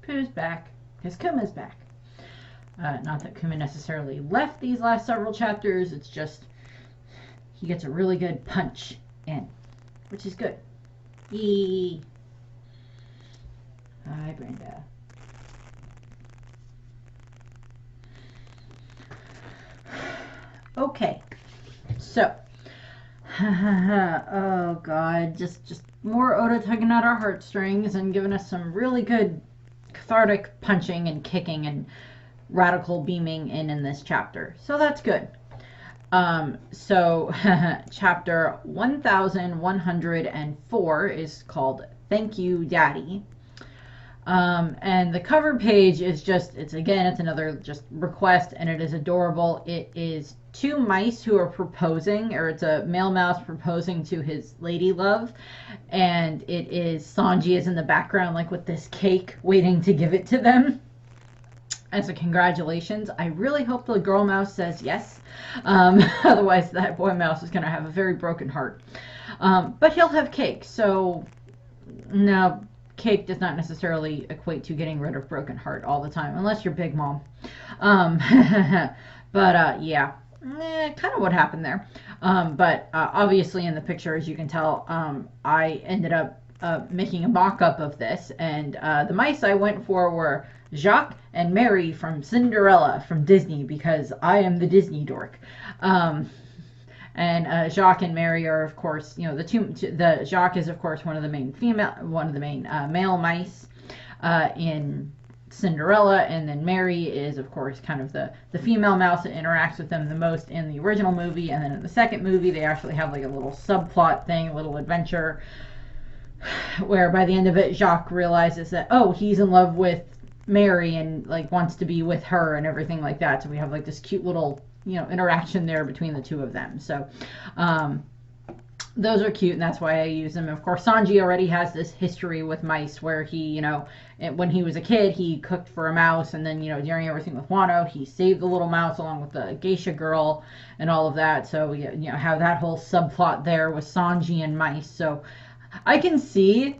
Pooh's back. Because Kuma's back. Not that Kuma necessarily left these last several chapters. It's just he gets a really good punch in, which is good. Yee. Hi, Brenda. Okay, so oh god, just more Oda tugging at our heartstrings and giving us some really good cathartic punching and kicking and radical beaming in this chapter. So that's good. So chapter 1104 is called Thank You, Daddy. And the cover page is just, it's another just request, and it is adorable. It is two mice who are proposing, or it's a male mouse proposing to his lady love, and it is Sanji is in the background, like with this cake, waiting to give it to them as a congratulations. I really hope the girl mouse says yes. Otherwise, that boy mouse is going to have a very broken heart. But he'll have cake, so no, cake does not necessarily equate to getting rid of broken heart all the time, unless you're Big Mom. But yeah, kind of what happened there. But obviously in the picture, as you can tell, I ended up making a mock-up of this, and the mice I went for were Jacques and Mary from Cinderella from Disney, because I am the Disney dork. And Jacques and Mary are, of course, you know, the Jacques is, of course, one of the main male mice in Cinderella, and then Mary is, of course, kind of the female mouse that interacts with them the most in the original movie. And then in the second movie, they actually have like a little subplot thing, a little adventure, where by the end of it, Jacques realizes that, oh, he's in love with Mary and like wants to be with her and everything like that. So we have like this cute little, you know, interaction there between the two of them. So those are cute, and that's why I use them. Of course, Sanji already has this history with mice where he, you know, when he was a kid, he cooked for a mouse, and then, you know, during everything with Wano, he saved the little mouse along with the geisha girl and all of that. So you know, have that whole subplot there with Sanji and mice. So I can see,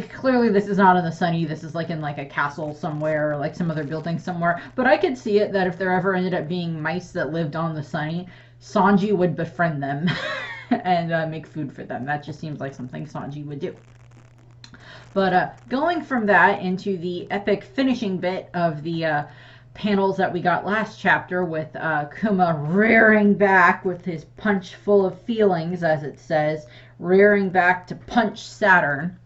clearly this is not in the Sunny, this is like in like a castle somewhere, or like some other building somewhere, but I could see it that if there ever ended up being mice that lived on the Sunny, Sanji would befriend them and make food for them. That just seems like something Sanji would do. But going from that into the epic finishing bit of the panels that we got last chapter, with Kuma rearing back with his punch full of feelings, as it says, rearing back to punch Saturn.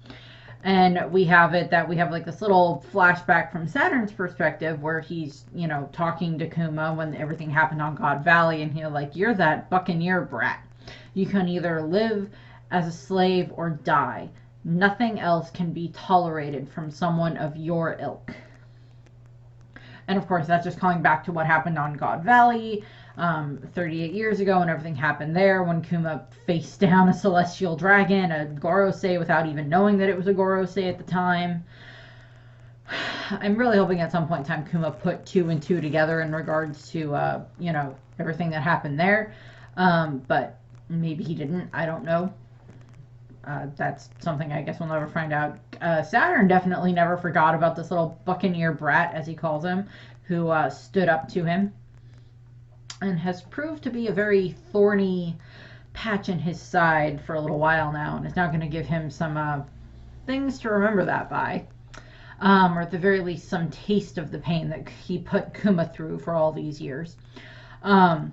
And we have like this little flashback from Saturn's perspective where he's, you know, talking to Kuma when everything happened on God Valley, and he's like, you're that buccaneer brat. You can either live as a slave or die. Nothing else can be tolerated from someone of your ilk. And of course, that's just calling back to what happened on God Valley 38 years ago, and everything happened there when Kuma faced down a celestial dragon, a Gorosei, without even knowing that it was a Gorosei at the time. I'm really hoping at some point in time Kuma put 2 and 2 together in regards to, you know, everything that happened there. But maybe he didn't. I don't know. That's something I guess we'll never find out. Saturn definitely never forgot about this little buccaneer brat, as he calls him, who stood up to him, and has proved to be a very thorny patch in his side for a little while now, and is now going to give him some things to remember that by. Or at the very least, some taste of the pain that he put Kuma through for all these years. And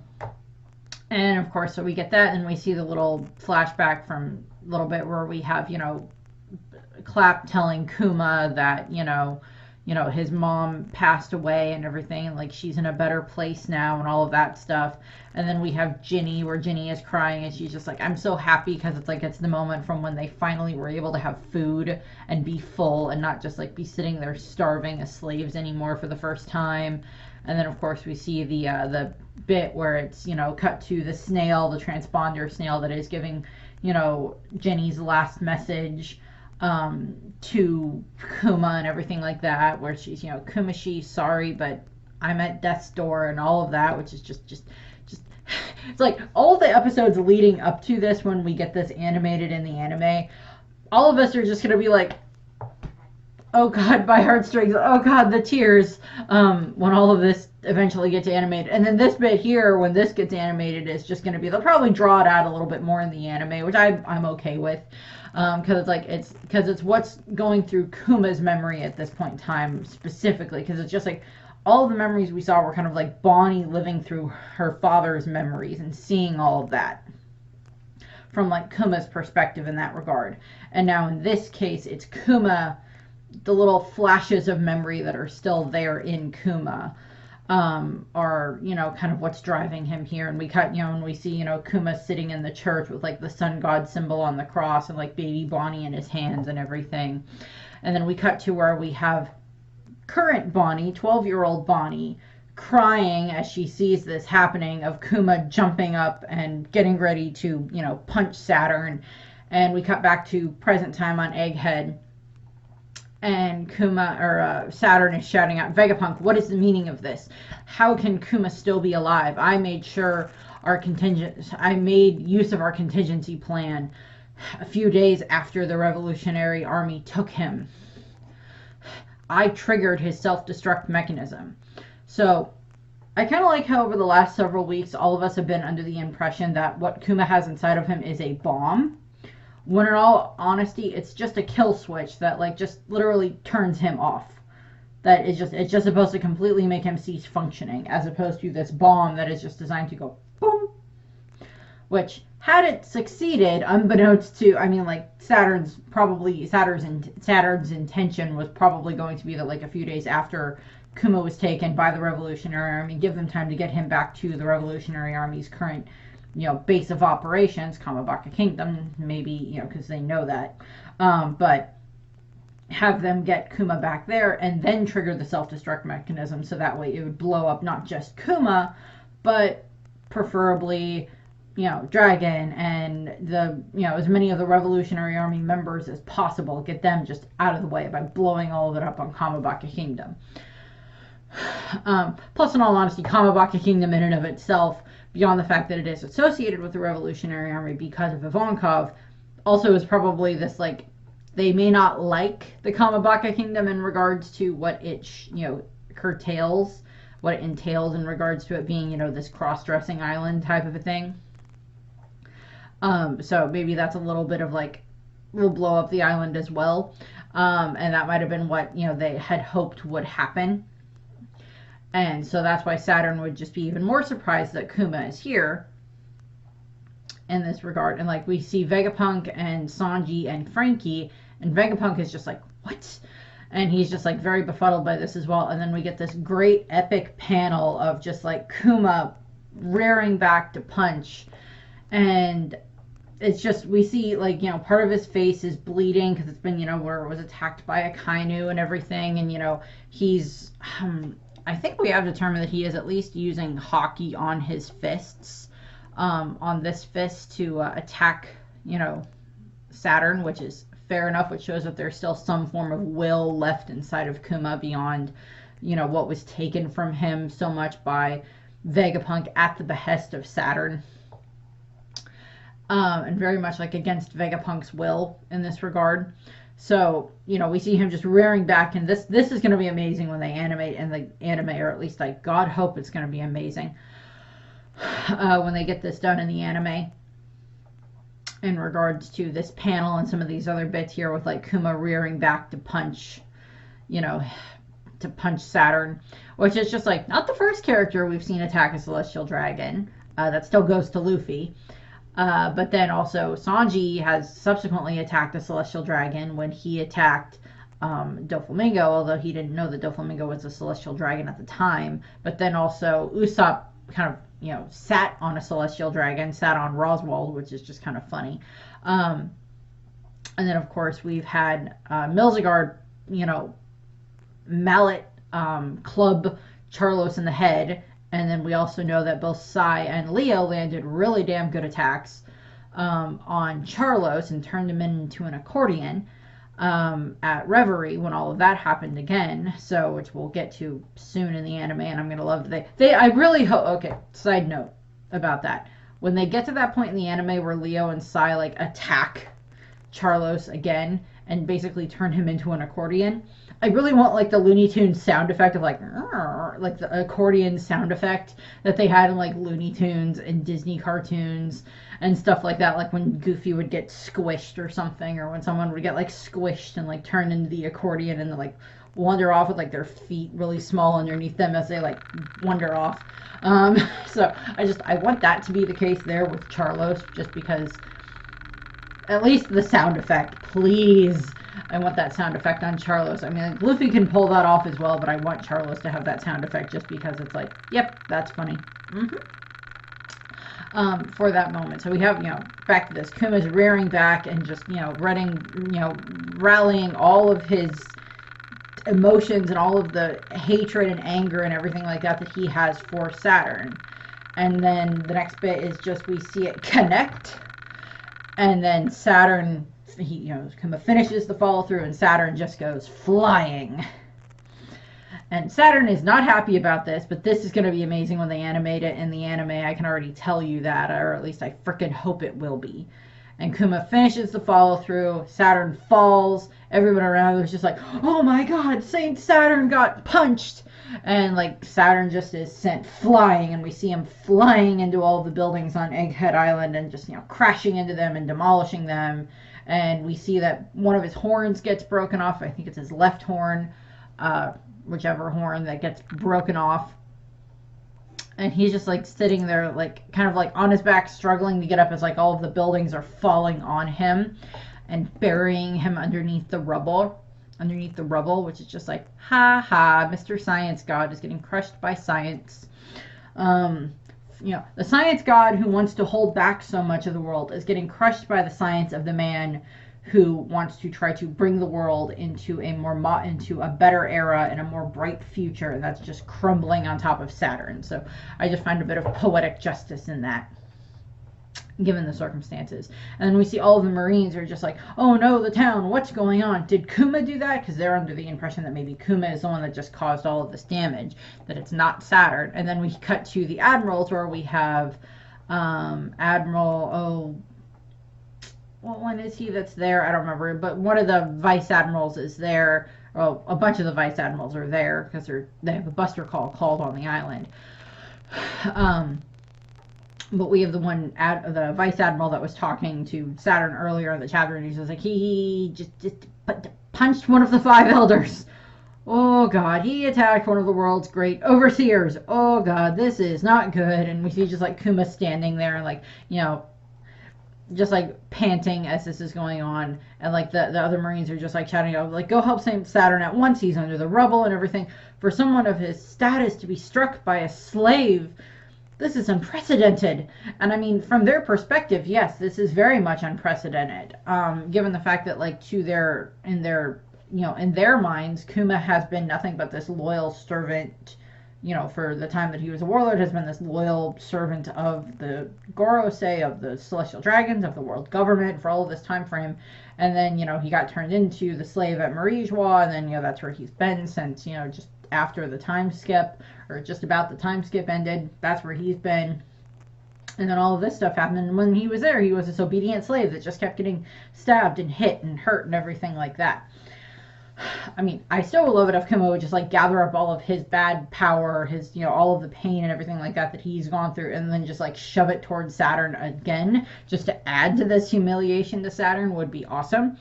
of course, so we get that, and we see the little flashback from a little bit where we have, you know, Clap telling Kuma that, you know, his mom passed away and everything, and like she's in a better place now and all of that stuff. And then we have Ginny, where Ginny is crying, and she's just like, I'm so happy, because it's like, it's the moment from when they finally were able to have food and be full and not just like be sitting there starving as slaves anymore for the first time. And then of course we see the bit where it's, you know, cut to the snail, the transponder snail that is giving, you know, Jenny's last message to Kuma and everything like that, where she's, you know, Kumashi, sorry, but I'm at death's door and all of that, which is just it's like all the episodes leading up to this, when we get this animated in the anime, all of us are just gonna be like, oh god, my heartstrings, oh god, the tears, when all of this eventually gets animated. And then this bit here, when this gets animated, is just going to be, they'll probably draw it out a little bit more in the anime, which I'm okay with, because it's what's going through Kuma's memory at this point in time specifically, because it's just like all of the memories we saw were kind of like Bonnie living through her father's memories and seeing all of that from like Kuma's perspective in that regard. And now in this case, it's Kuma, the little flashes of memory that are still there in Kuma, are, kind of what's driving him here. And we cut, and we see, Kuma sitting in the church with like the sun god symbol on the cross and like baby Bonnie in his hands and everything. And then we cut to where we have current Bonnie, 12-year-old Bonnie, crying as she sees this happening, of Kuma jumping up and getting ready to, punch Saturn. And we cut back to present time on Egghead, and Saturn is shouting out, Vegapunk, what is the meaning of this? How can Kuma still be alive? I made use of our contingency plan a few days after the Revolutionary Army took him. I triggered his self-destruct mechanism. So I kind of like how over the last several weeks, all of us have been under the impression that what Kuma has inside of him is a bomb, when in all honesty, it's just a kill switch that like just literally turns him off. That is it's just supposed to completely make him cease functioning, as opposed to this bomb that is just designed to go boom. Which, had it succeeded, unbeknownst to, Saturn's intention was probably going to be that like a few days after Kuma was taken by the Revolutionary Army, give them time to get him back to the Revolutionary Army's current, base of operations, Kamabaka Kingdom, maybe, because they know that. But have them get Kuma back there and then trigger the self-destruct mechanism, so that way it would blow up not just Kuma, but preferably, Dragon and the, as many of the Revolutionary Army members as possible, get them just out of the way by blowing all of it up on Kamabaka Kingdom. Plus, in all honesty, Kamabaka Kingdom in and of itself, beyond the fact that it is associated with the Revolutionary Army because of Ivankov, also is probably this, like, they may not like the Kamabaka Kingdom in regards to what it, curtails, what it entails in regards to it being, this cross-dressing island type of a thing. So maybe that's a little bit of, like, we'll blow up the island as well. And that might have been what, they had hoped would happen. And so that's why Saturn would just be even more surprised that Kuma is here in this regard. And like we see Vegapunk and Sanji and Frankie, and Vegapunk is just like, what? And he's just like very befuddled by this as well. And then we get this great epic panel of just like Kuma rearing back to punch. And it's just, we see like, part of his face is bleeding because it's been, where it was attacked by a Kainu and everything. And, he's... I think we have determined that he is at least using Haki on his fists, on this fist to attack, Saturn, which is fair enough, which shows that there's still some form of will left inside of Kuma beyond, what was taken from him so much by Vegapunk at the behest of Saturn. And very much like against Vegapunk's will in this regard. So, we see him just rearing back, and this is going to be amazing when they animate in the anime, or at least I God hope it's going to be amazing when they get this done in the anime in regards to this panel and some of these other bits here with like Kuma rearing back to punch, to punch Saturn, which is just like not the first character we've seen attack a celestial dragon. That still goes to Luffy. But then also Sanji has subsequently attacked a celestial dragon when he attacked Doflamingo, although he didn't know that Doflamingo was a celestial dragon at the time. But then also Usopp kind of, sat on a celestial dragon, sat on Roswald, which is just kind of funny. And then, of course, we've had Milzigard, mallet club Charlos in the head. And then we also know that both Sai and Leo landed really damn good attacks on Charlos and turned him into an accordion at Reverie when all of that happened again. So, which we'll get to soon in the anime, and I'm going to love they I really hope, okay, side note about that. When they get to that point in the anime where Leo and Sai, like, attack Charlos again and basically turn him into an accordion. I really want like the Looney Tunes sound effect of like the accordion sound effect that they had in like Looney Tunes and Disney cartoons and stuff like that, like when Goofy would get squished or something, or when someone would get like squished and like turn into the accordion and like wander off with like their feet really small underneath them as they like wander off. So I want that to be the case there with Charlos, just because at least the sound effect, please. I want that sound effect on Charlos. I mean, like, Luffy can pull that off as well, but I want Charlos to have that sound effect just because it's like, yep, that's funny. For that moment. So we have, back to this. Kuma's rearing back and just, rallying all of his emotions and all of the hatred and anger and everything like that he has for Saturn. And then the next bit is just we see it connect. And then Saturn, Kuma finishes the follow through and Saturn just goes flying. And Saturn is not happy about this, but this is going to be amazing when they animate it in the anime. I can already tell you that, or at least I frickin' hope it will be. And Kuma finishes the follow through. Saturn falls. Everyone around is just like, oh my god, Saint Saturn got punched. And like Saturn just is sent flying, and we see him flying into all of the buildings on Egghead Island and just, crashing into them and demolishing them. And we see that one of his horns gets broken off. I think it's his left horn. Whichever horn that gets broken off, and he's just like sitting there like kind of like on his back struggling to get up as like all of the buildings are falling on him and burying him underneath the rubble, which is just like, ha ha, Mr. Science God is getting crushed by science. The science god who wants to hold back so much of the world is getting crushed by the science of the man who wants to try to bring the world into a better era and a more bright future, and that's just crumbling on top of Saturn. So I just find a bit of poetic justice in that, given the circumstances. And then we see all of the Marines are just like, oh no, the town, what's going on? Did Kuma do that? Because they're under the impression that maybe Kuma is the one that just caused all of this damage, that it's not Saturn. And then we cut to the admirals, where we have Admiral, what one is he that's there? I don't remember, but one of the vice admirals is there. Oh, a bunch of the vice admirals are there because they have a buster call called on the island. But we have the vice admiral that was talking to Saturn earlier in the chapter, and he's just like, he just punched one of the 5 elders. Oh god, he attacked one of the world's great overseers. Oh god, this is not good. And we see just like Kuma standing there and like, just like panting as this is going on, and like the other Marines are just like shouting out like, go help Saint Saturn at once, he's under the rubble and everything. For someone of his status to be struck by a slave, this is unprecedented. And I mean, from their perspective, yes, this is very much unprecedented, given the fact that like in their minds, Kuma has been nothing but this loyal servant, for the time that he was a warlord, has been this loyal servant of the Gorosei, of the Celestial Dragons, of the world government for all of this time frame. And then, he got turned into the slave at Marijois, and then, that's where he's been since, just after the time skip, or just about the time skip ended. That's where he's been. And then all of this stuff happened. And when he was there, he was this obedient slave that just kept getting stabbed and hit and hurt and everything like that. I mean, I still would love it if Kuma would just like gather up all of his bad power, his, all of the pain and everything like that he's gone through, and then just like shove it towards Saturn again, just to add to this humiliation to Saturn would be awesome.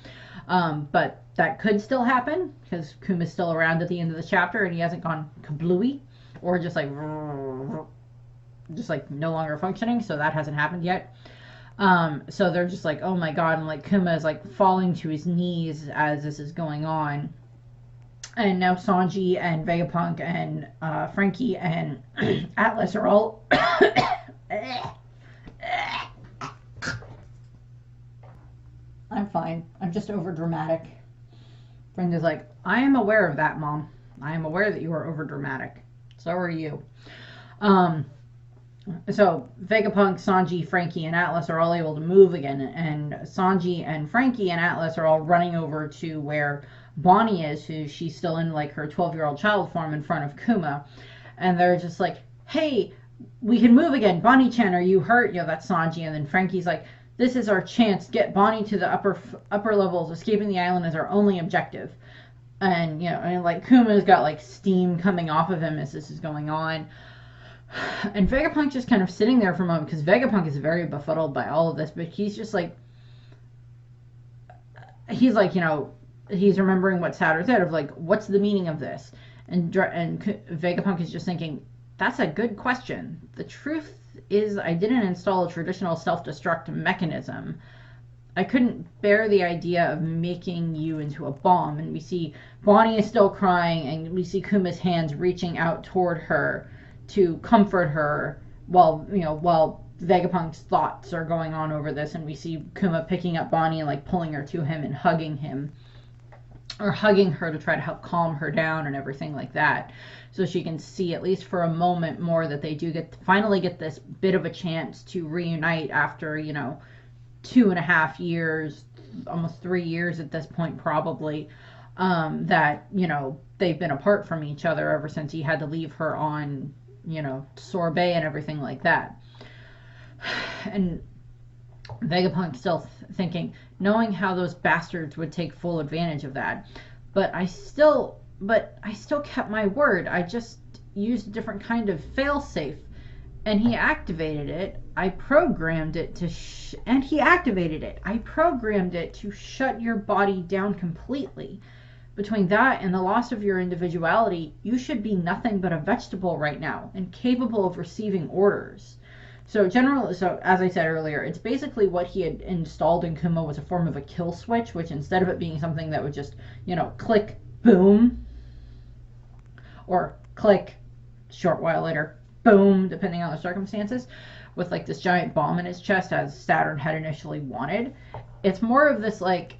But that could still happen because Kuma's still around at the end of the chapter and he hasn't gone kablooey or just like no longer functioning. So that hasn't happened yet. So they're just like, oh my god, and like Kuma is like falling to his knees as this is going on. And now Sanji and Vegapunk and Frankie and Atlas are all I'm fine. I'm just over dramatic. Friend is like, I am aware of that, Mom. I am aware that you are over dramatic. So are you. So Vegapunk, Sanji, Frankie, and Atlas are all able to move again, and Sanji and Frankie and Atlas are all running over to where Bonnie is, who she's still in like her 12-year-old child form in front of Kuma, and they're just like, hey, we can move again. Bonnie-chan, are you hurt? That's Sanji, and then Frankie's like, This is our chance. Get Bonnie to the upper levels. Escaping the island is our only objective. And, and like Kuma's got like steam coming off of him as this is going on. And Vegapunk just kind of sitting there for a moment, because Vegapunk is very befuddled by all of this, but he's just like, he's remembering what Saturn said of like, what's the meaning of this? And Vegapunk is just thinking, that's a good question. The truth is, I didn't install a traditional self-destruct mechanism. I couldn't bear the idea of making you into a bomb. And we see Bonnie is still crying, and we see Kuma's hands reaching out toward her to comfort her while Vegapunk's thoughts are going on over this, and we see Kuma picking up Bonnie and like pulling her to him and hugging him, or hugging her to try to help calm her down and everything like that, so she can see at least for a moment more that they do finally get this bit of a chance to reunite after 2.5 years, almost 3 years at this point probably, that they've been apart from each other ever since he had to leave her on Sorbet and everything like that. And Vegapunk still thinking, knowing how those bastards would take full advantage of that. But I still kept my word. I just used a different kind of failsafe. And he activated it. I programmed it to shut your body down completely. Between that and the loss of your individuality, you should be nothing but a vegetable right now, incapable of receiving orders. So as I said earlier, it's basically what he had installed in Kuma was a form of a kill switch, which instead of it being something that would just, click, boom, or click, short while later, boom, depending on the circumstances, with like this giant bomb in his chest as Saturn had initially wanted. It's more of this like,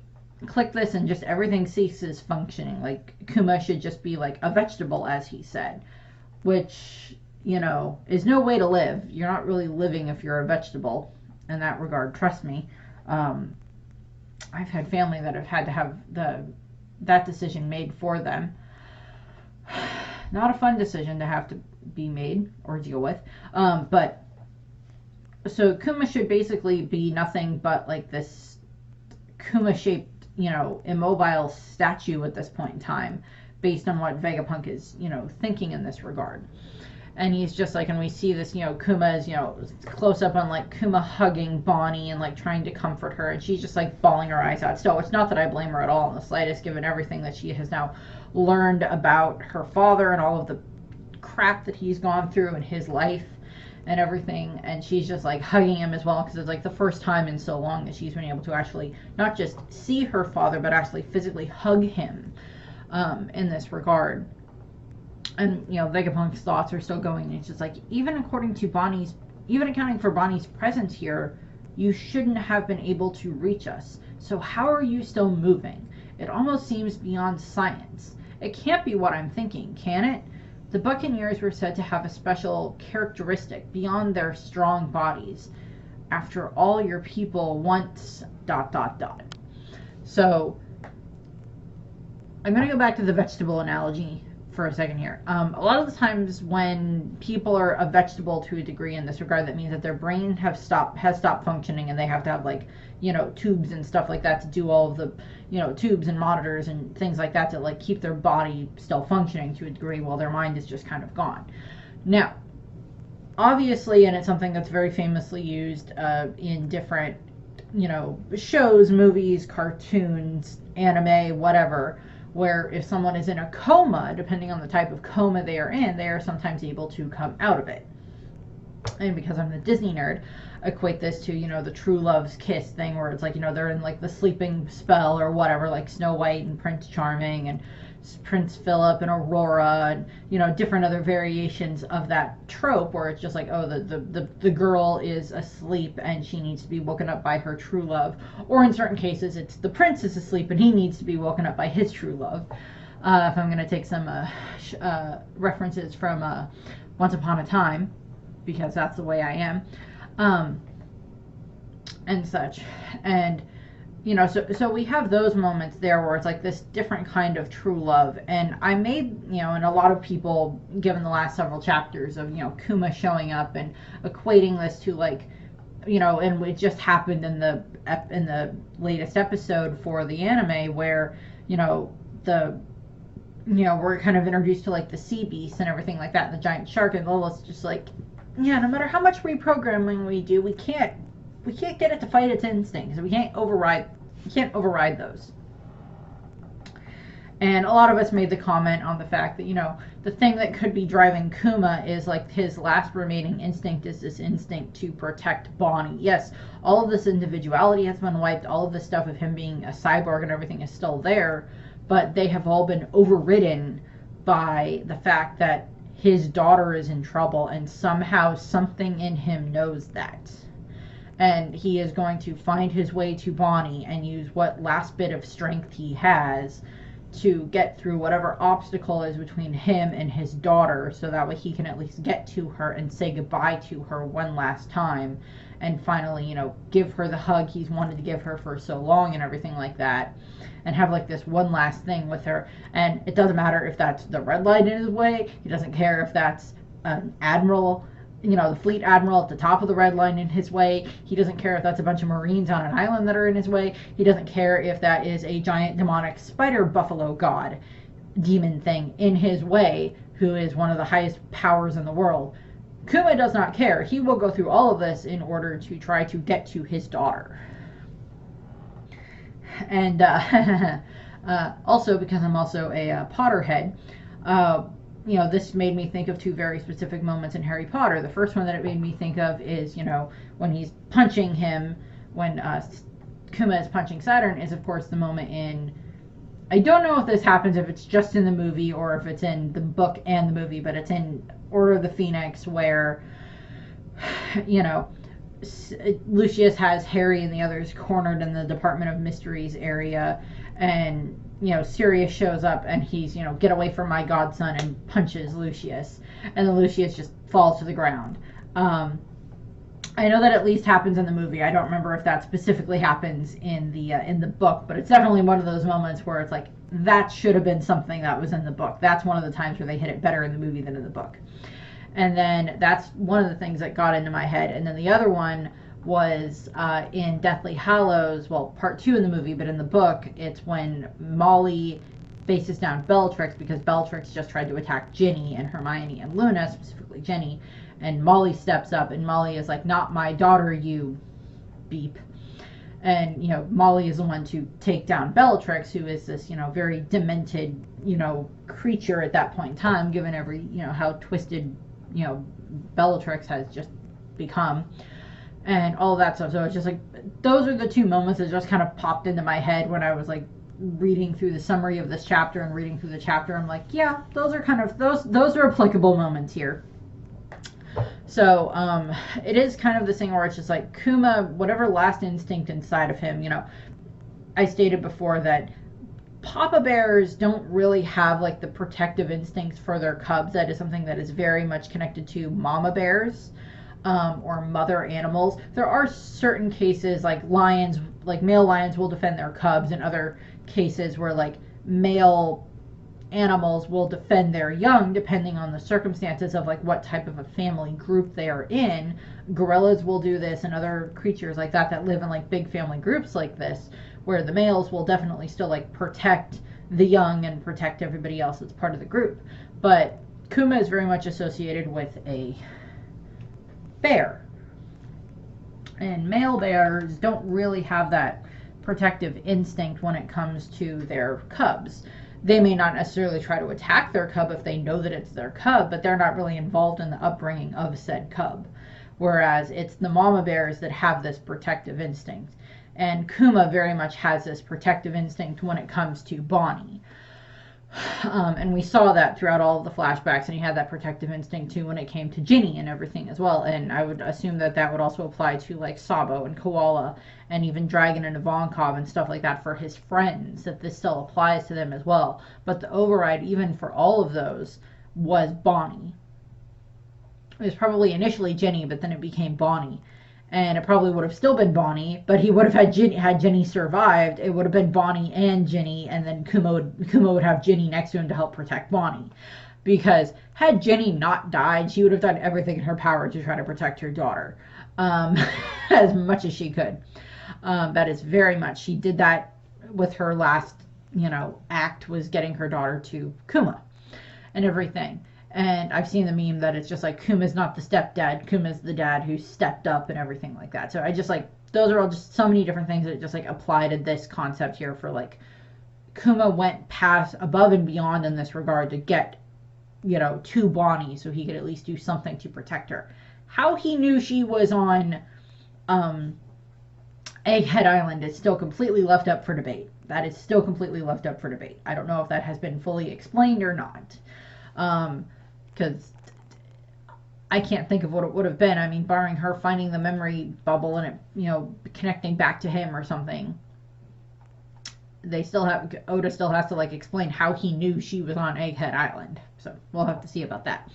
click this and just everything ceases functioning. Like Kuma should just be like a vegetable, as he said, which is no way to live. You're not really living if you're a vegetable in that regard, trust me. I've had family that have had to have that decision made for them. Not a fun decision to have to be made or deal with. But so Kuma should basically be nothing but like this Kuma shaped, immobile statue at this point in time, based on what Vegapunk is, thinking in this regard. And he's just like, and we see this, Kuma's, close up on like Kuma hugging Bonnie and like trying to comfort her, and she's just like bawling her eyes out. So it's not that I blame her at all in the slightest, given everything that she has now learned about her father and all of the crap that he's gone through in his life and everything. And she's just like hugging him as well, because it's like the first time in so long that she's been able to actually not just see her father, but actually physically hug him in this regard. And Vegapunk's thoughts are still going, and it's just like, even accounting for Bonnie's presence here, you shouldn't have been able to reach us. So how are you still moving? It almost seems beyond science. It can't be what I'm thinking, can it? The Buccaneers were said to have a special characteristic beyond their strong bodies. After all, your people once ... So I'm going to go back to the vegetable analogy for a second here. A lot of the times when people are a vegetable to a degree in this regard, that means that their brain has stopped functioning, and they have to have like, tubes and stuff like that to do all of the, tubes and monitors and things like that to like keep their body still functioning to a degree while their mind is just kind of gone. Now, obviously, and it's something that's very famously used in different, shows, movies, cartoons, anime, whatever, where if someone is in a coma, depending on the type of coma they are in, they are sometimes able to come out of it. And because I'm the Disney nerd, equate this to, the true love's kiss thing, where it's like, they're in like the sleeping spell or whatever, like Snow White and Prince Charming and Prince Philip and Aurora and, different other variations of that trope, where it's just like, oh, the girl is asleep and she needs to be woken up by her true love. Or in certain cases, it's the prince is asleep and he needs to be woken up by his true love. If I'm going to take some references from Once Upon a Time, because that's the way I am, and such. And so we have those moments there where it's like this different kind of true love. And I made, and a lot of people, given the last several chapters of, Kuma showing up and equating this to like and it just happened in the latest episode for the anime where, the we're kind of introduced to like the sea beast and everything like that, and the giant shark, and Lola's just like, yeah, no matter how much reprogramming we do, we can't get it to fight its instincts. We can't override those. And a lot of us made the comment on the fact that, the thing that could be driving Kuma is like his last remaining instinct is this instinct to protect Bonnie. Yes, all of this individuality has been wiped, all of this stuff of him being a cyborg and everything is still there, but they have all been overridden by the fact that his daughter is in trouble, and somehow something in him knows that. And he is going to find his way to Bonnie and use what last bit of strength he has to get through whatever obstacle is between him and his daughter, so that way he can at least get to her and say goodbye to her one last time, and finally, give her the hug he's wanted to give her for so long and everything like that, and have like this one last thing with her. And it doesn't matter if that's the red light in his way, he doesn't care if that's an admiral, the fleet admiral at the top of the red line in his way. He doesn't care if that's a bunch of Marines on an island that are in his way. He doesn't care if that is a giant demonic spider buffalo god demon thing in his way, who is one of the highest powers in the world. Kuma does not care. He will go through all of this in order to try to get to his daughter. And also, because I'm also a Potterhead, this made me think of two very specific moments in Harry Potter. The first one that it made me think of is, when he's punching him, when Kuma is punching Saturn, is of course the moment in, I don't know if this happens, if it's just in the movie or if it's in the book and the movie, but it's in Order of the Phoenix where, Lucius has Harry and the others cornered in the Department of Mysteries area, and Sirius shows up and he's, get away from my godson, and punches Lucius, and then Lucius just falls to the ground. I know that at least happens in the movie. I don't remember if that specifically happens in the book, but it's definitely one of those moments where it's like, that should have been something that was in the book. That's one of the times where they hit it better in the movie than in the book. And then that's one of the things that got into my head. And then the other one was in Deathly Hallows, well, part 2 in the movie, but in the book, it's when Molly faces down Bellatrix, because Bellatrix just tried to attack Ginny and Hermione and Luna, specifically Ginny, and Molly steps up, and Molly is like, not my daughter, you beep. And, Molly is the one to take down Bellatrix, who is this, very demented, creature at that point in time, given every, how twisted, Bellatrix has just become. And all that stuff. So it's just like, those are the two moments that just kind of popped into my head when I was like reading through the summary of this chapter and reading through the chapter. I'm like, yeah, those are kind of, those are applicable moments here. So it is kind of this thing where it's just like Kuma, whatever last instinct inside of him, I stated before that Papa bears don't really have like the protective instincts for their cubs. That is something that is very much connected to mama bears. Or mother animals. There are certain cases like lions, like male lions will defend their cubs, and other cases where like male animals will defend their young depending on the circumstances of like what type of a family group they are in. Gorillas will do this, and other creatures like that live in like big family groups like this, where the males will definitely still like protect the young and protect everybody else that's part of the group. But Kuma is very much associated with a bear, and male bears don't really have that protective instinct when it comes to their cubs. They may not necessarily try to attack their cub if they know that it's their cub, but they're not really involved in the upbringing of said cub, whereas it's the mama bears that have this protective instinct. And Kuma very much has this protective instinct when it comes to Bonnie. And we saw that throughout all of the flashbacks, and he had that protective instinct too when it came to Ginny and everything as well. And I would assume that that would also apply to like Sabo and Koala and even Dragon and Ivankov and stuff like that for his friends, that this still applies to them as well. But the override, even for all of those, was Bonnie. It was probably initially Ginny, but then it became Bonnie. And it probably would have still been Bonnie, but he would have had Ginny survived. It would have been Bonnie and Ginny, and then Kuma would have Ginny next to him to help protect Bonnie. Because had Ginny not died, she would have done everything in her power to try to protect her daughter. um, as much as she could. That is very much. She did that with her last, act, was getting her daughter to Kuma and everything. And I've seen the meme that it's just like Kuma's not the stepdad, Kuma's the dad who stepped up and everything like that. So I just like, those are all just so many different things that just like apply to this concept here for like Kuma went past above and beyond in this regard to get, to Bonnie so he could at least do something to protect her. How he knew she was on um, Egghead Island is still completely left up for debate. That is still completely left up for debate. I don't know if that has been fully explained or not. Because I can't think of what it would have been. I mean, barring her finding the memory bubble and it, connecting back to him or something. Oda still has to like explain how he knew she was on Egghead Island. So we'll have to see about that.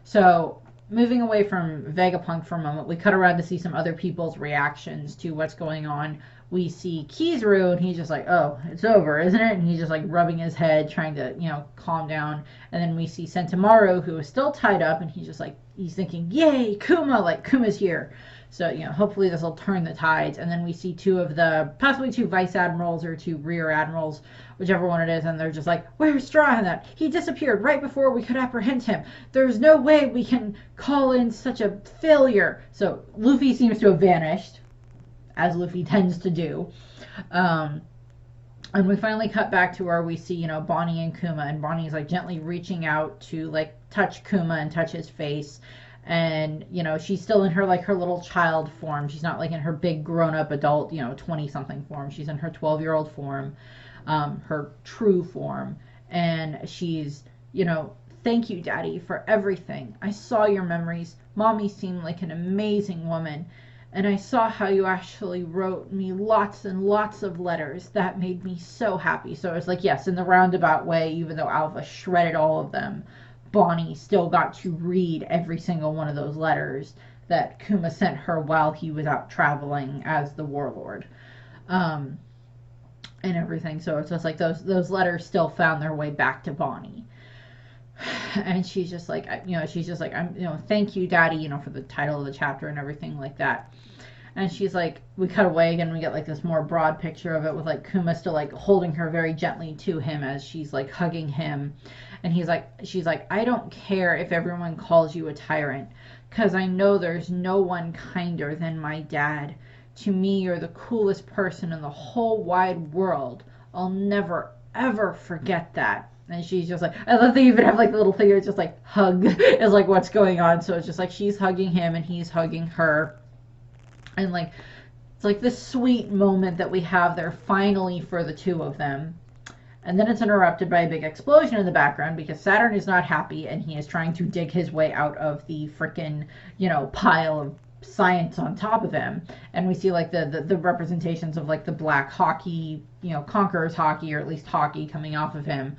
So moving away from Vegapunk for a moment, we cut around to see some other people's reactions to what's going on. We see Kizaru, and he's just like, oh, it's over, isn't it? And he's just like rubbing his head, trying to, calm down. And then we see Sentomaru, who is still tied up, and he's just like, he's thinking, yay, Kuma, like Kuma's here. So, hopefully this will turn the tides. And then we see possibly two vice admirals or two rear admirals, whichever one it is, and they're just like, where's Straw in that? He disappeared right before we could apprehend him. There's no way we can call in such a failure. So Luffy seems to have vanished, as Luffy tends to do. And we finally cut back to where we see, Bonnie and Kuma, and Bonnie's like gently reaching out to like touch Kuma and touch his face. And she's still in her little child form. She's not like in her big grown-up adult 20 something form. She's in her 12-year-old form, her true form. And she's thank you, Daddy, for everything. I saw your memories. Mommy seemed like an amazing woman, and I saw how you actually wrote me lots and lots of letters. That made me so happy. So it's like, yes, in the roundabout way, even though Alpha shredded all of them, Bonnie still got to read every single one of those letters that Kuma sent her while he was out traveling as the warlord, and everything. So it's just like those letters still found their way back to Bonnie. And she's just like, I'm, thank you, Daddy, for the title of the chapter and everything like that. And she's like, we cut away again, we get like this more broad picture of it with like Kuma still like holding her very gently to him as she's like hugging him. And she's like, I don't care if everyone calls you a tyrant, 'cause I know there's no one kinder than my dad. To me, you're the coolest person in the whole wide world. I'll never, ever forget that. And she's just like, I love they even have like the little figure, it's just like hug is like what's going on. So it's just like she's hugging him and he's hugging her. And like, it's like this sweet moment that we have there finally for the two of them. And then it's interrupted by a big explosion in the background because Saturn is not happy and he is trying to dig his way out of the frickin', pile of science on top of him. And we see like the representations of like the black hockey, Conqueror's hockey, or at least hockey coming off of him,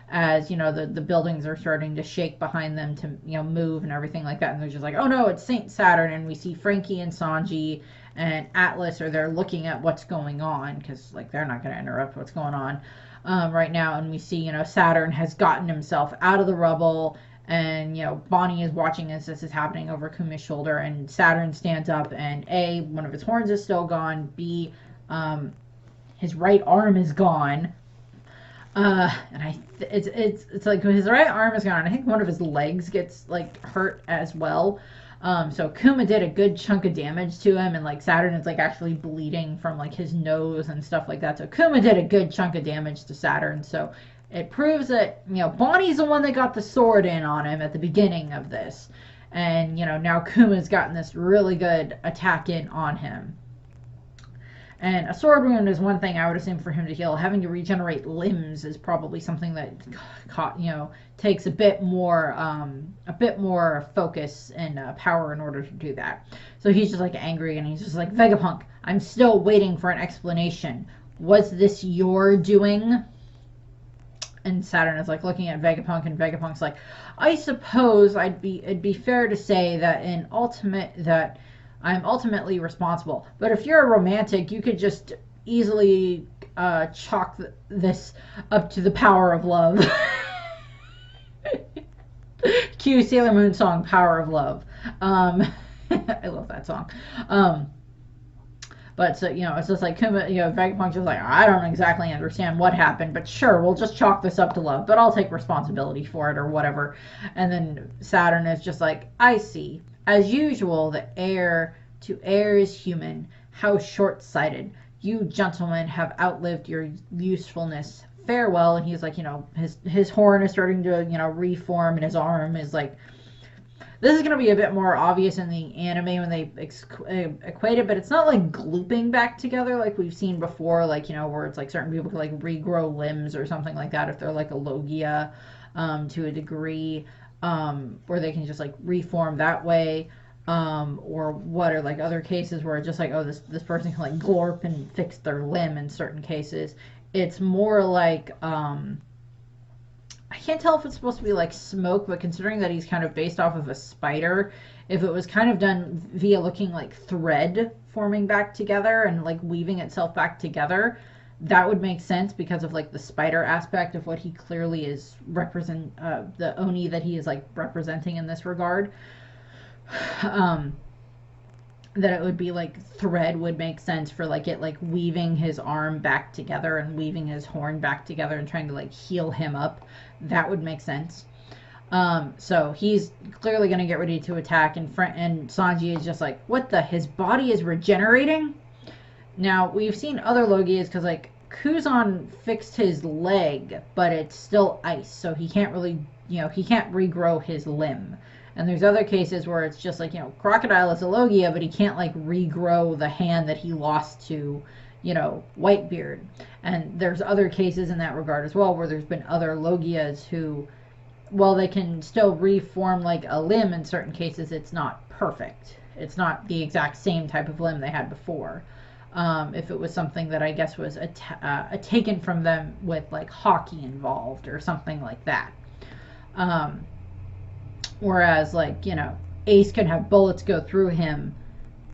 as the buildings are starting to shake behind them to move and everything like that. And they're just like, oh no, it's Saint Saturn. And we see Frankie and Sanji and Atlas are there looking at what's going on, because like they're not going to interrupt what's going on right now. And we see Saturn has gotten himself out of the rubble, and Bonnie is watching as this is happening over Kuma's shoulder, and Saturn stands up, and A, one of his horns is still gone, B, his right arm is gone. And it's like his right arm is gone. I think one of his legs gets like hurt as well. So Kuma did a good chunk of damage to him, and like Saturn is like actually bleeding from like his nose and stuff like that. So Kuma did a good chunk of damage to Saturn. So it proves that Bonnie's the one that got the sword in on him at the beginning of this, and now Kuma's gotten this really good attack in on him. And a sword wound is one thing I would assume for him to heal. Having to regenerate limbs is probably something that takes a bit more focus and power in order to do that. So he's just like angry, and he's just like, Vegapunk, I'm still waiting for an explanation. Was this your doing? And Saturn is like looking at Vegapunk, and Vegapunk's like, I suppose it'd be fair to say that I'm ultimately responsible. But if you're a romantic, you could just easily chalk this up to the power of love. Cue Sailor Moon song, Power of Love. I love that song. Um, but so, it's just like Kuma, Vegapunk's just like, I don't exactly understand what happened, but sure, we'll just chalk this up to love, but I'll take responsibility for it or whatever. And then Saturn is just like, I see. As usual, the heir to heir is human. How short-sighted. You gentlemen have outlived your usefulness. Farewell. And he's like, his horn is starting to, reform, and his arm is like, this is going to be a bit more obvious in the anime when they equate it, but it's not like glooping back together like we've seen before, like, where it's like certain people can like regrow limbs or something like that if they're like a Logia to a degree, where they can just like reform that way, or what are like other cases where it's just like, oh, this person can like glorp and fix their limb in certain cases. It's more like, I can't tell if it's supposed to be like smoke, but considering that he's kind of based off of a spider, if it was kind of done via looking like thread forming back together and like weaving itself back together, that would make sense because of like the spider aspect of what he clearly is the Oni that he is like representing in this regard. Um, that it would be like thread would make sense for like it like weaving his arm back together and weaving his horn back together and trying to like heal him up. That would make sense. So he's clearly going to get ready to attack, and Sanji is just like, what the? His body is regenerating? Now, we've seen other Logias because like Kuzan fixed his leg, but it's still ice, so he can't really, he can't regrow his limb. And there's other cases where it's just like, Crocodile is a Logia, but he can't like regrow the hand that he lost to, Whitebeard. And there's other cases in that regard as well where there's been other Logias who, while they can still reform like a limb in certain cases, it's not perfect. It's not the exact same type of limb they had before. If it was something that I guess was taken from them with like hockey involved or something like that. Whereas, like, Ace can have bullets go through him.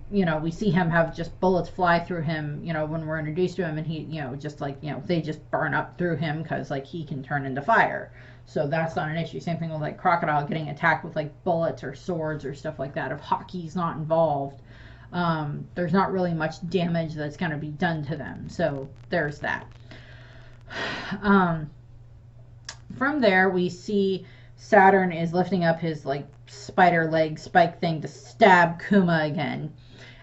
We see him have just bullets fly through him, when we're introduced to him, and he, just like, they just burn up through him because, like, he can turn into fire. So that's not an issue. Same thing with, like, Crocodile getting attacked with, like, bullets or swords or stuff like that. If hockey's not involved, there's not really much damage that's going to be done to them. So there's that. From there, we see Saturn is lifting up his like spider leg spike thing to stab Kuma again.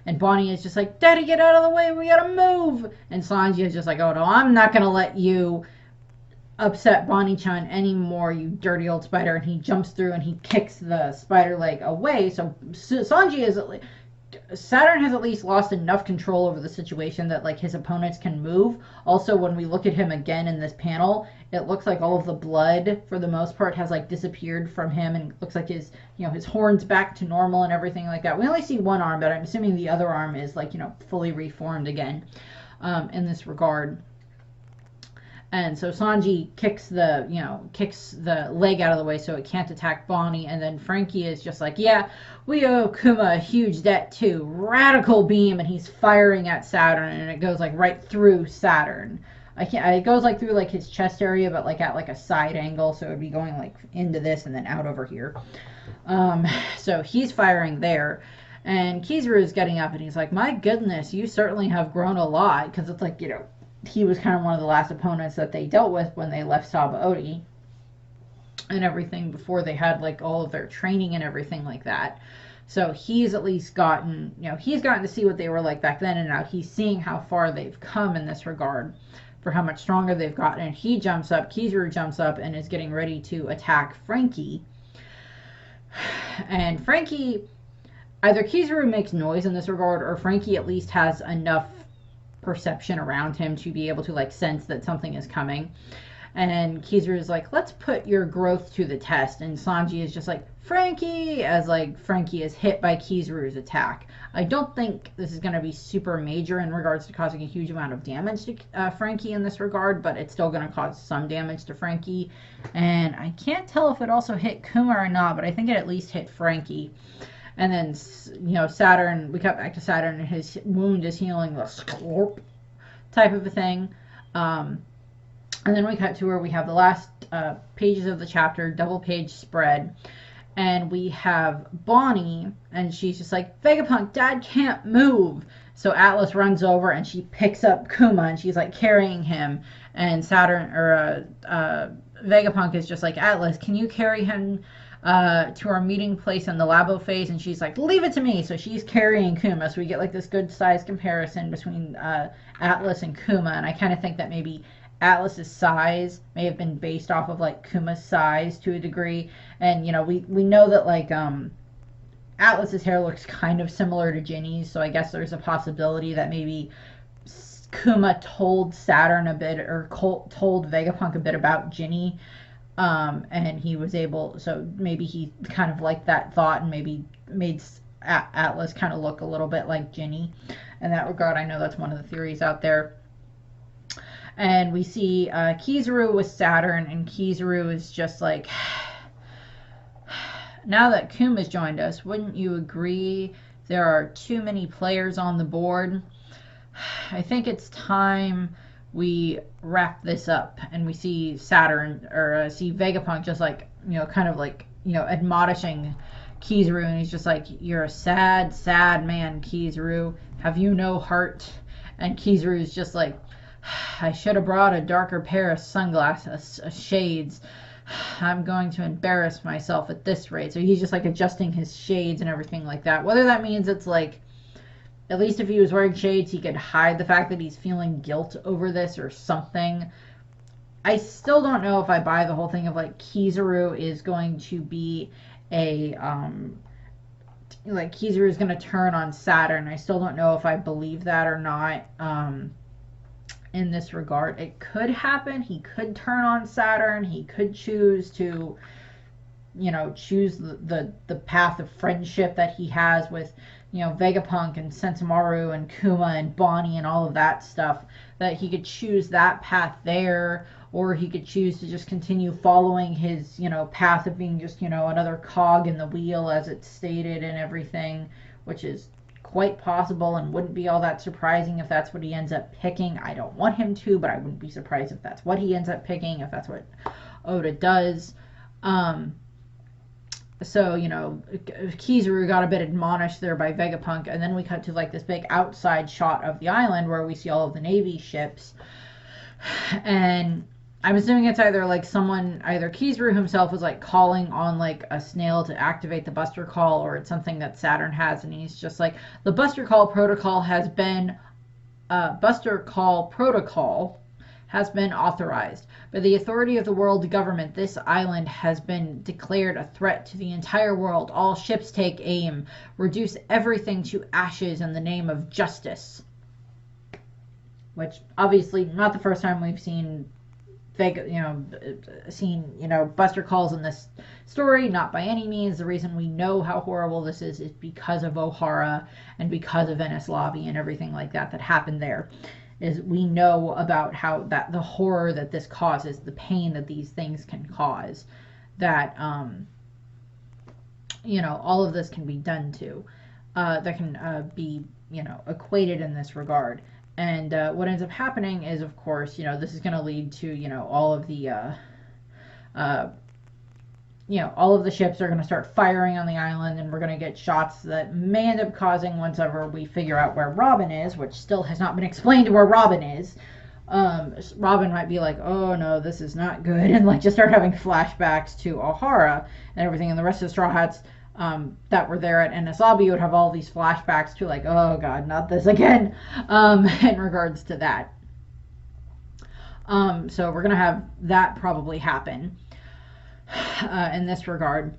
And Bonnie is just like, Daddy, get out of the way, we gotta move. And Sanji is just like, oh no, I'm not gonna let you upset Bonnie-chan anymore, you dirty old spider. And he jumps through and he kicks the spider leg away. So Sanji is Saturn has at least lost enough control over the situation that like his opponents can move. Also, when we look at him again in this panel, it looks like all of the blood for the most part has like disappeared from him, and it looks like his his horn's back to normal and everything like that. We only see one arm, but I'm assuming the other arm is like fully reformed again in this regard. And so Sanji kicks the leg out of the way so it can't attack Bonnie. And then Frankie is just like, yeah, we owe Kuma a huge debt too. Radical beam, and he's firing at Saturn, and it goes like right through Saturn. It goes like through like his chest area, but like at like a side angle, so it'd be going like into this and then out over here. So he's firing there. And Kizaru is getting up and he's like, my goodness, you certainly have grown a lot. Because it's like, he was kind of one of the last opponents that they dealt with when they left Sabaody and everything, before they had like all of their training and everything like that. So he's at least gotten, he's gotten to see what they were like back then, and now he's seeing how far they've come in this regard, for how much stronger they've gotten. And he jumps up, Kizaru jumps up and is getting ready to attack Frankie. And Frankie, either Kizaru makes noise in this regard, or Frankie at least has enough perception around him to be able to like sense that something is coming. And Kizaru is like, let's put your growth to the test. And Sanji is just like, Frankie, as like Frankie is hit by Kizaru's attack. I don't think this is going to be super major in regards to causing a huge amount of damage to Frankie in this regard, but it's still going to cause some damage to Frankie. And I can't tell if it also hit Kuma or not, but I think it at least hit Frankie. And then, Saturn, we cut back to Saturn, and his wound is healing, the scorp type of a thing. And then we cut to where we have the last pages of the chapter, double page spread. And we have Bonnie, and she's just like, Vegapunk, Dad can't move. So Atlas runs over and she picks up Kuma and she's like carrying him. And Vegapunk is just like, Atlas, can you carry him to our meeting place in the Labo phase? And she's like, leave it to me. So she's carrying Kuma. So we get like this good size comparison between Atlas and Kuma. And I kind of think that maybe Atlas's size may have been based off of like Kuma's size to a degree. And you know, we know that like Atlas's hair looks kind of similar to Ginny's, so I guess there's a possibility that maybe Kuma told Saturn a bit, or told Vegapunk a bit about Ginny, and he was able, so maybe he kind of liked that thought and maybe made Atlas kind of look a little bit like Ginny in that regard. I know that's one of the theories out there. And we see Kizaru with Saturn, and Kizaru is just like, now that Kuma's joined us, wouldn't you agree there are too many players on the board? I think it's time we wrap this up. And we see Saturn, or see Vegapunk just like, you know, kind of like, you know, admonishing Kizaru, and he's just like, you're a sad, sad man, Kizaru. Have you no heart? And Kizaru is just like, I should have brought a darker pair of sunglasses, shades. I'm going to embarrass myself at this rate. So he's just like adjusting his shades and everything like that. Whether that means it's like, at least if he was wearing shades, he could hide the fact that he's feeling guilt over this or something. I still don't know if I buy the whole thing of like Kizaru is going to be a, like Kizaru is going to turn on Saturn. I still don't know if I believe that or not. In this regard, it could happen. He could turn on Saturn. He could choose to, you know, choose the path of friendship that he has with, you know, Vegapunk and Sentomaru and Kuma and Bonnie and all of that stuff, that he could choose that path there, or he could choose to just continue following his, you know, path of being just, you know, another cog in the wheel as it's stated and everything, which is quite possible and wouldn't be all that surprising if that's what he ends up picking. I don't want him to, but I wouldn't be surprised if that's what he ends up picking, if that's what Oda does. So, you know, Kizaru got a bit admonished there by Vegapunk, and then we cut to like this big outside shot of the island where we see all of the Navy ships. And I'm assuming it's either like someone, either Kizaru himself is like calling on like a snail to activate the Buster Call, or it's something that Saturn has, and he's just like, the Buster Call protocol has been authorized. By the authority of the world government, this island has been declared a threat to the entire world. All ships take aim. Reduce everything to ashes in the name of justice. Which, obviously, not the first time we've seen Buster Calls in this story. Not by any means. The reason we know how horrible this is because of Ohara and because of Enies Lobby and everything like that happened there. Is we know about how that the horror that this causes, the pain that these things can cause, that all of this can be done to, that can be equated in this regard. And what ends up happening is, of course, this is going to lead to all of the all of the ships are going to start firing on the island, and we're going to get shots that may end up causing, once ever we figure out where Robin is, which still has not been explained to where Robin is. Robin might be like, oh no, this is not good, and like just start having flashbacks to Ohara and everything, and the rest of the Straw Hats that were there at Enies Lobby would have all these flashbacks to like, oh god, not this again, in regards to that. So we're going to have that probably happen in this regard.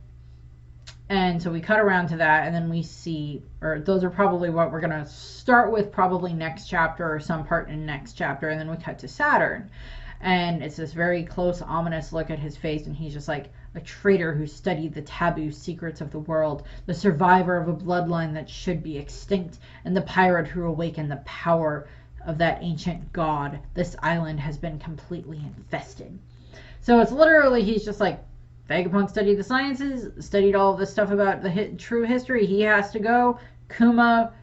And so we cut around to that, and then we see, or those are probably what we're going to start with, probably next chapter or some part in next chapter, and then we cut to Saturn. And it's this very close, ominous look at his face, and he's just like, a traitor who studied the taboo secrets of the world, the survivor of a bloodline that should be extinct, and the pirate who awakened the power of that ancient god. This island has been completely infested. So it's literally, he's just like, Vegapunk studied the sciences, studied all of this stuff about the true history. He has to go. Kuma,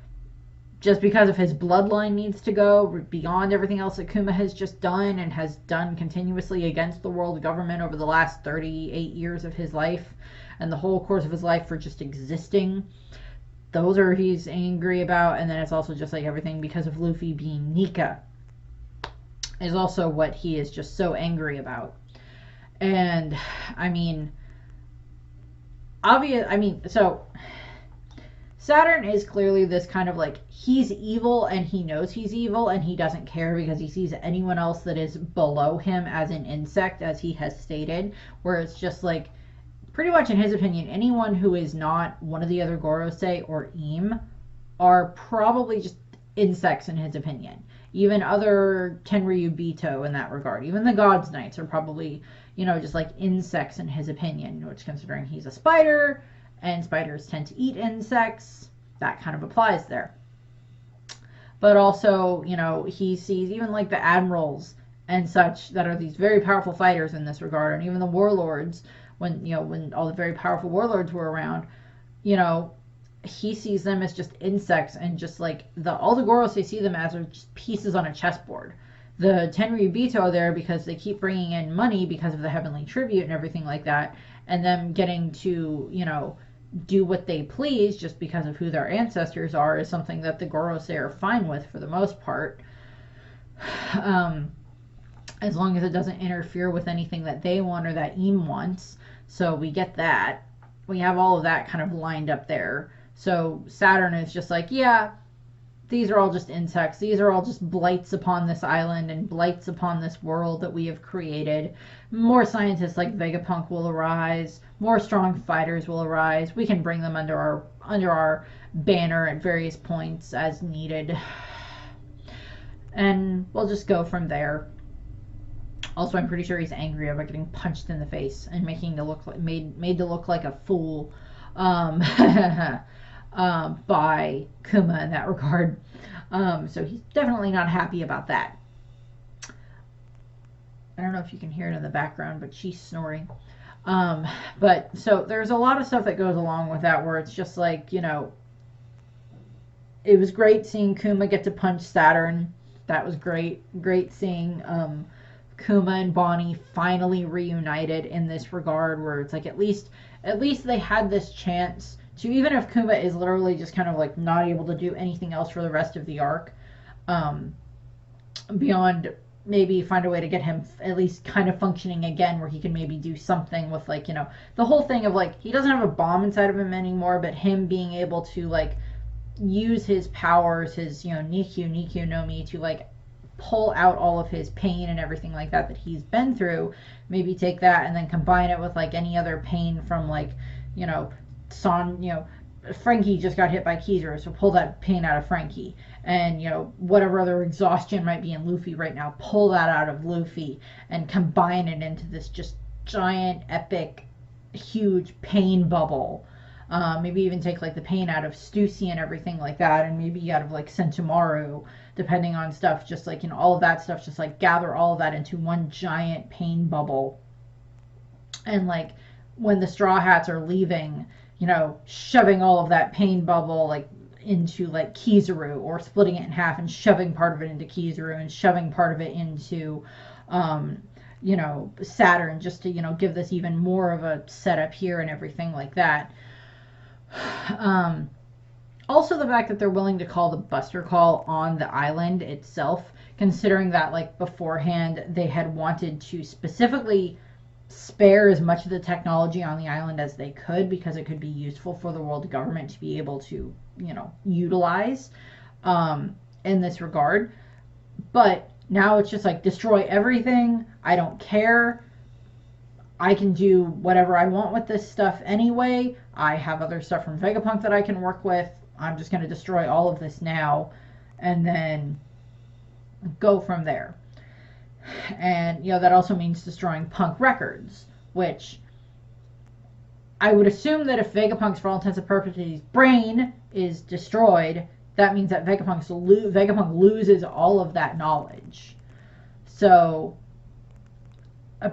just because of his bloodline, needs to go beyond everything else that Kuma has just done and has done continuously against the world government over the last 38 years of his life. and the whole course of his life for just existing. Those are he's angry about. And then it's also just like everything because of Luffy being Nika is also what he is just so angry about. And I mean, so Saturn is clearly this kind of like, he's evil and he knows he's evil and he doesn't care because he sees anyone else that is below him as an insect, as he has stated, where it's just like, pretty much in his opinion, anyone who is not one of the other Gorosei or Im are probably just insects in his opinion. Even other Tenryubito in that regard. Even the God's Knights are probably, just like insects in his opinion, which considering he's a spider, and spiders tend to eat insects, that kind of applies there. But also, he sees even like the admirals and such that are these very powerful fighters in this regard, and even the warlords, when all the very powerful warlords were around, he sees them as just insects, and just like all the Gorosei see them as are just pieces on a chessboard. The Tenryubito are there because they keep bringing in money because of the heavenly tribute and everything like that, and them getting to, do what they please just because of who their ancestors are is something that the Gorosei are fine with for the most part. As long as it doesn't interfere with anything that they want or that Im wants. So we get that. We have all of that kind of lined up there. So Saturn is just like, yeah, these are all just insects. These are all just blights upon this island and blights upon this world that we have created. More scientists like Vegapunk will arise. More strong fighters will arise. We can bring them under our banner at various points as needed. And we'll just go from there. Also, I'm pretty sure he's angry about getting punched in the face and made to look like a fool. By Kuma in that regard. So he's definitely not happy about that. I don't know if you can hear it in the background, but she's snoring. But so there's a lot of stuff that goes along with that where it's just like, it was great seeing Kuma get to punch Saturn. That was great. Great seeing Kuma and Bonnie finally reunited in this regard, where it's like at least they had this chance to, even if Kuma is literally just kind of like not able to do anything else for the rest of the arc, beyond maybe find a way to get him at least kind of functioning again, where he can maybe do something with like, the whole thing of like, he doesn't have a bomb inside of him anymore, but him being able to like use his powers, his, Nikyu no Mi, to like pull out all of his pain and everything like that he's been through. Maybe take that and then combine it with like any other pain from like, Frankie just got hit by Kizaru, so pull that pain out of Frankie. And, whatever other exhaustion might be in Luffy right now, pull that out of Luffy and combine it into this just giant, epic, huge pain bubble. Maybe even take like the pain out of Stussy and everything like that, and maybe out of like Sentomaru, depending on stuff, just like, all of that stuff, just like gather all of that into one giant pain bubble. And like when the Straw Hats are leaving, shoving all of that pain bubble like into like Kizaru, or splitting it in half and shoving part of it into Kizaru and shoving part of it into Saturn, just to give this even more of a setup here and everything like that. Also the fact that they're willing to call the Buster Call on the island itself, considering that like beforehand they had wanted to specifically spare as much of the technology on the island as they could, because it could be useful for the world government to be able to, utilize in this regard. But now it's just like, destroy everything. I don't care. I can do whatever I want with this stuff anyway. I have other stuff from Vegapunk that I can work with. I'm just going to destroy all of this now and then go from there. And, that also means destroying Punk Records, which I would assume that if Vegapunk's, for all intents and purposes, brain is destroyed, that means that Vegapunk loses all of that knowledge. So,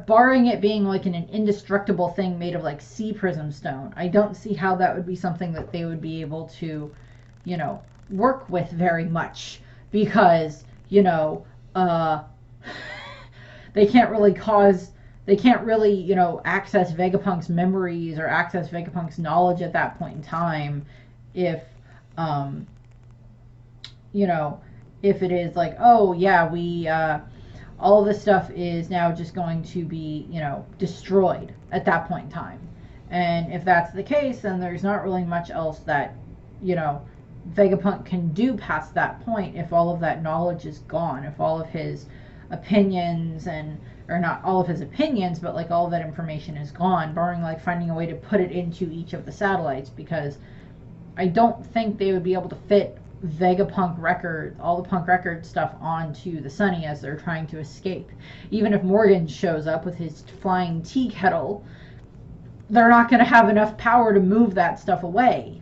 barring it being like an indestructible thing made of like sea prism stone, I don't see how that would be something that they would be able to, work with very much, because, they can't really they can't really, you know, access Vegapunk's memories or access Vegapunk's knowledge at that point in time if, you know, if it is like, oh yeah, we all this stuff is now just going to be, you know, destroyed at that point in time. And if that's the case, then there's not really much else that, you know, Vegapunk can do past that point if all of that knowledge is gone, if all of his opinions and, or not all of his opinions, but like all of that information is gone, barring like finding a way to put it into each of the satellites, because I don't think they would be able to fit Vegapunk record, all the Punk record stuff onto the Sunny as they're trying to escape. Even if Morgan shows up with his flying tea kettle, they're not going to have enough power to move that stuff away.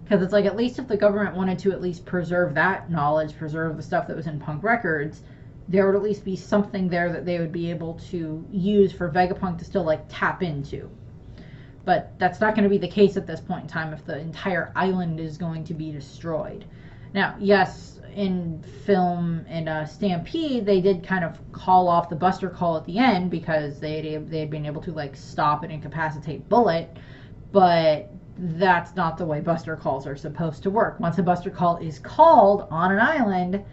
Because it's like, at least if the government wanted to at least preserve that knowledge, preserve the stuff that was in Punk records, there would at least be something there that they would be able to use for Vegapunk to still like tap into. But that's not going to be the case at this point in time if the entire island is going to be destroyed. Now, yes, in film and Stampede, they did kind of call off the Buster Call at the end because they had been able to like stop and incapacitate Bullet, but that's not the way Buster Calls are supposed to work. Once a Buster Call is called on an island,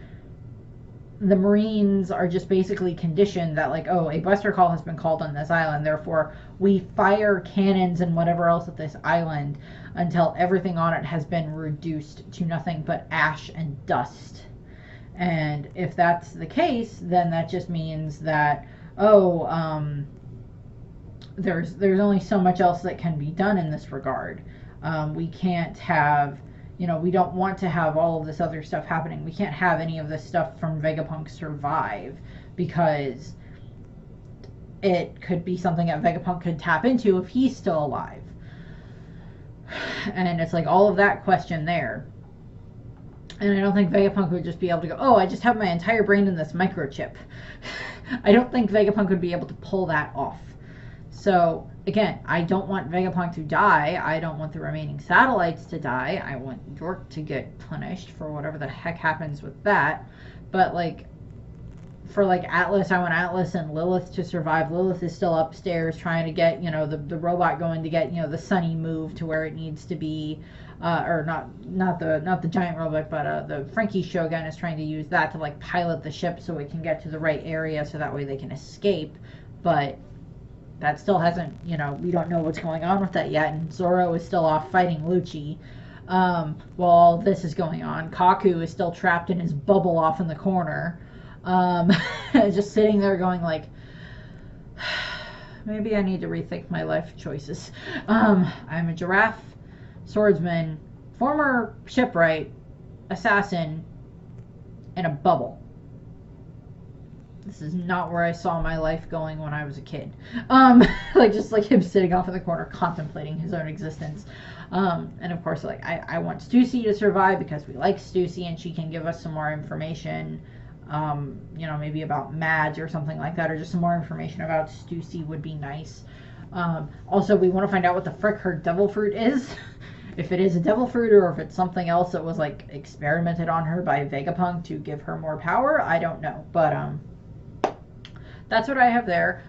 the Marines are just basically conditioned that like, oh, a Buster Call has been called on this island, therefore we fire cannons and whatever else at this island until everything on it has been reduced to nothing but ash and dust. And if that's the case, then that just means that, there's only so much else that can be done in this regard. We can't have, you know, we don't want to have all of this other stuff happening. We can't have any of this stuff from Vegapunk survive because it could be something that Vegapunk could tap into if he's still alive. And it's like all of that question there. And I don't think Vegapunk would just be able to go, oh, I just have my entire brain in this microchip. I don't think Vegapunk would be able to pull that off. So, again, I don't want Vegapunk to die. I don't want the remaining satellites to die. I want York to get punished for whatever the heck happens with that. But, like, for, like, Atlas, I want Atlas and Lilith to survive. Lilith is still upstairs trying to get, you know, the robot going to get, you know, the Sunny moved to where it needs to be. Or not the giant robot, but the Frankie Shogun is trying to use that to, like, pilot the ship so it can get to the right area so that way they can escape. But that still hasn't, you know, we don't know what's going on with that yet. And Zoro is still off fighting Lucci while all this is going on. Kaku is still trapped in his bubble off in the corner. Just sitting there going like, maybe I need to rethink my life choices. I'm a giraffe, swordsman, former shipwright, assassin, in a bubble. This is not where I saw my life going when I was a kid. Like just like him sitting off in the corner contemplating his own existence. And of course, like I want Stussy to survive because we like Stussy and she can give us some more information. You know, maybe about Madge or something like that, or just some more information about Stussy would be nice. Also, we want to find out what the frick her devil fruit is. If it is a devil fruit or if it's something else that was like experimented on her by Vegapunk to give her more power, I don't know. But that's what I have there.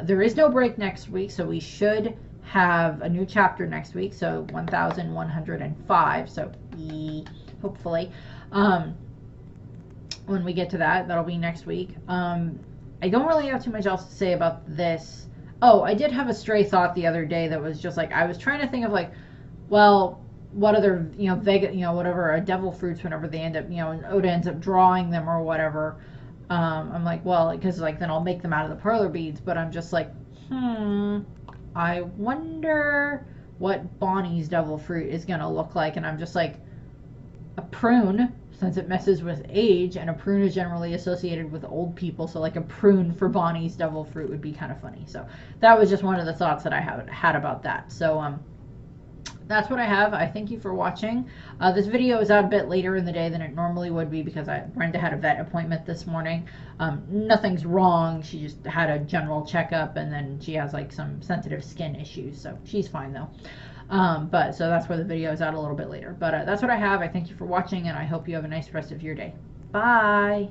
There is no break next week, so we should have a new chapter next week. So 1105. So hopefully, when we get to that, that'll be next week. I don't really have too much else to say about this. Oh, I did have a stray thought the other day that was just like, I was trying to think of like, well, what other, you know, whatever, devil fruits whenever they end up, you know, and Oda ends up drawing them or whatever. I'm like, well, because like then I'll make them out of the perler beads, but I'm just like, I wonder what Bonnie's devil fruit is gonna look like, and I'm just like, a prune, since it messes with age, and a prune is generally associated with old people, so like a prune for Bonnie's devil fruit would be kind of funny. So that was just one of the thoughts that I had about that. So that's what I have. I thank you for watching. This video is out a bit later in the day than it normally would be because Brenda had a vet appointment this morning. Nothing's wrong. She just had a general checkup, and then she has like some sensitive skin issues, so she's fine though. But so that's why the video is out a little bit later. But that's what I have. I thank you for watching, and I hope you have a nice rest of your day. Bye.